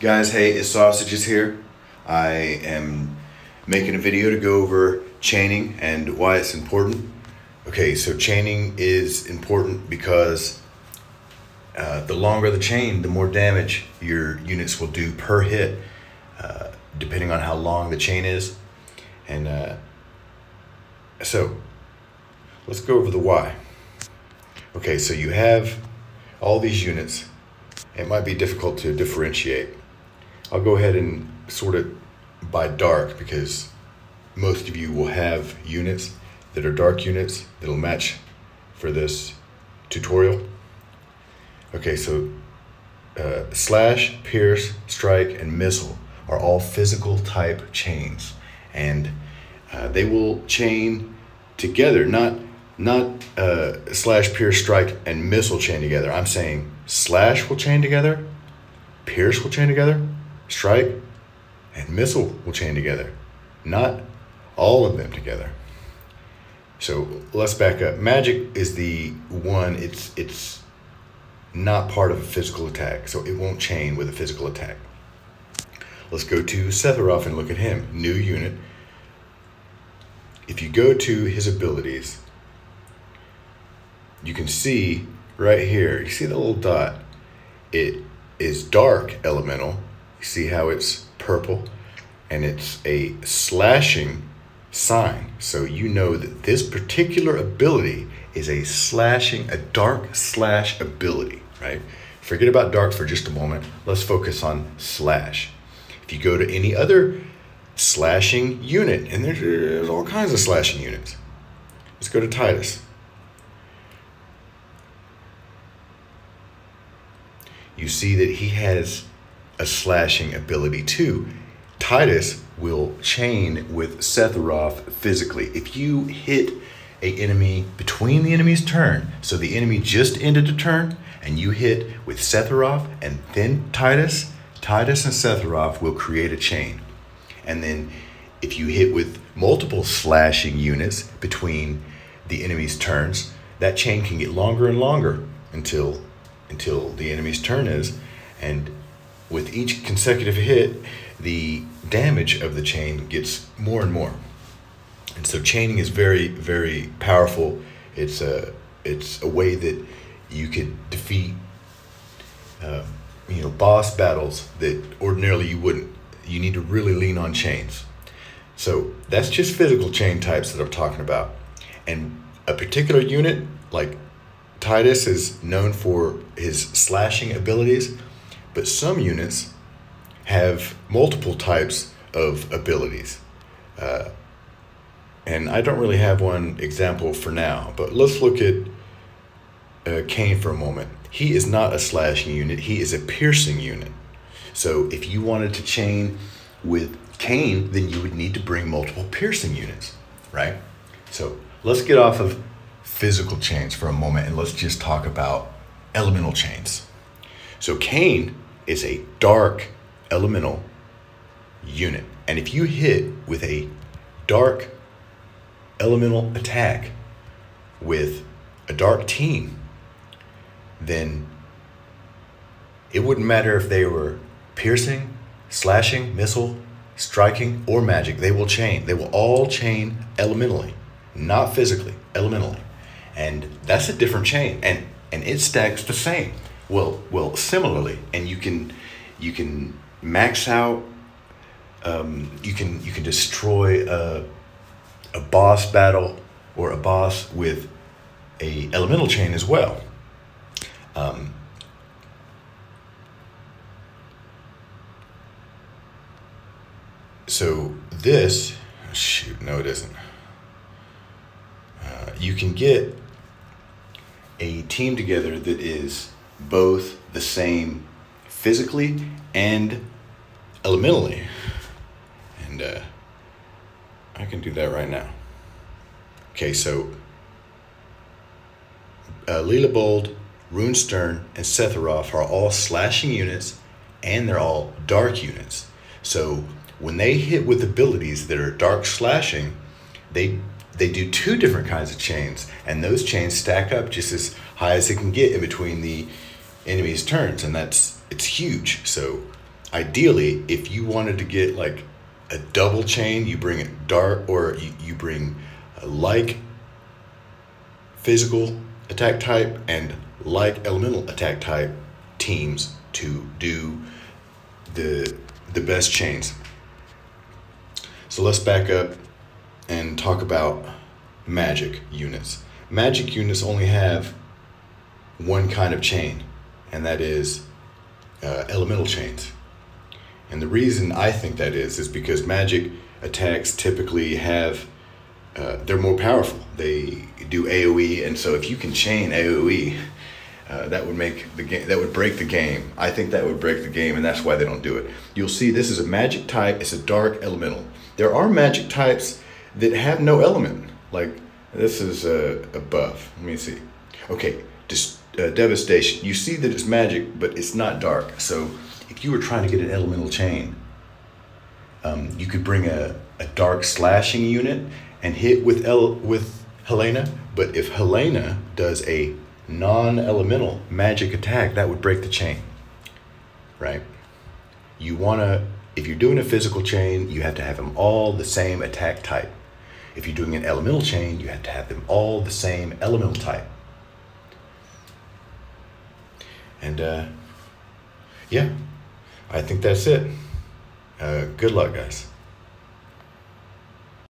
Guys, hey, it's Sausages here. I am making a video to go over chaining and why it's important. Okay, so chaining is important because the longer the chain, the more damage your units will do per hit, depending on how long the chain is. And so let's go over the why. Okay, so you have all these units. It might be difficult to differentiate. I'll go ahead and sort it by dark because most of you will have units that are dark units that'll match for this tutorial. Okay, so slash, pierce, strike, and missile are all physical type chains, and they will chain together, not slash, pierce, strike, and missile chain together. I'm saying slash will chain together, pierce will chain together, strike and missile will chain together, not all of them together. So let's back up. Magic is the one, it's not part of a physical attack, so it won't chain with a physical attack. Let's go to Sephiroth and look at him. New unit. If you go to his abilities, you can see right here, you see the little dot? It is dark elemental. You see how it's purple? And it's a slashing sign. So you know that this particular ability is a slashing, a dark slash ability, right? Forget about dark for just a moment. Let's focus on slash. If you go to any other slashing unit, and there's all kinds of slashing units. Let's go to Titus. You see that he has a slashing ability too. Titus will chain with Sephiroth physically. If you hit an enemy between the enemy's turn, so the enemy just ended a turn, and you hit with Sephiroth and then Titus and Sephiroth will create a chain. And then if you hit with multiple slashing units between the enemy's turns, that chain can get longer and longer until the enemy's turn is, and with each consecutive hit, the damage of the chain gets more and more. And so chaining is very, very powerful. It's a way that you could defeat boss battles that ordinarily you wouldn't. You need to really lean on chains. So that's just physical chain types that I'm talking about. And a particular unit like Titus is known for his slashing abilities, but some units have multiple types of abilities. And I don't really have one example for now, but let's look at Cain for a moment. He is not a slashing unit, he is a piercing unit. So if you wanted to chain with Cain, then you would need to bring multiple piercing units, right? So let's get off of physical chains for a moment and let's just talk about elemental chains. So Cain is a dark elemental unit, and if you hit with a dark elemental attack with a dark team, then it wouldn't matter if they were piercing, slashing, missile, striking, or magic. They will chain. They will all chain elementally, not physically, elementally. And that's a different chain, and it stacks the same. Well, similarly, and you can max out. You can destroy a boss battle or a boss with a elemental chain as well. So this, shoot, no it isn't. You can get a team together that is both the same physically and elementally. And I can do that right now. Okay, so Leela Bold, Runestern, and Sephiroth are all slashing units, and they're all dark units. So when they hit with abilities that are dark slashing, they do two different kinds of chains, and those chains stack up just as high as it can get in between the enemy's turns, and it's huge. So ideally, if you wanted to get like a double chain, you bring it dark, or you bring a like physical attack type and like elemental attack type teams to do the best chains. So let's back up and talk about magic units. Magic units only have one kind of chain, and that is elemental chains. And the reason I think that is because magic attacks typically have, they're more powerful. They do AoE, and so if you can chain AoE, that would make the game, that would break the game. I think that would break the game, and that's why they don't do it. You'll see this is a magic type, it's a dark elemental. There are magic types that have no element, like this is a buff. Let me see. Okay, just devastation. You see that it's magic, but it's not dark. So if you were trying to get an elemental chain, you could bring a dark slashing unit and hit with Helena. But if Helena does a non-elemental magic attack, that would break the chain, right? You wanna, if you're doing a physical chain, you have to have them all the same attack type. If you're doing an elemental chain, you have to have them all the same elemental type. And yeah, I think that's it. Good luck, guys.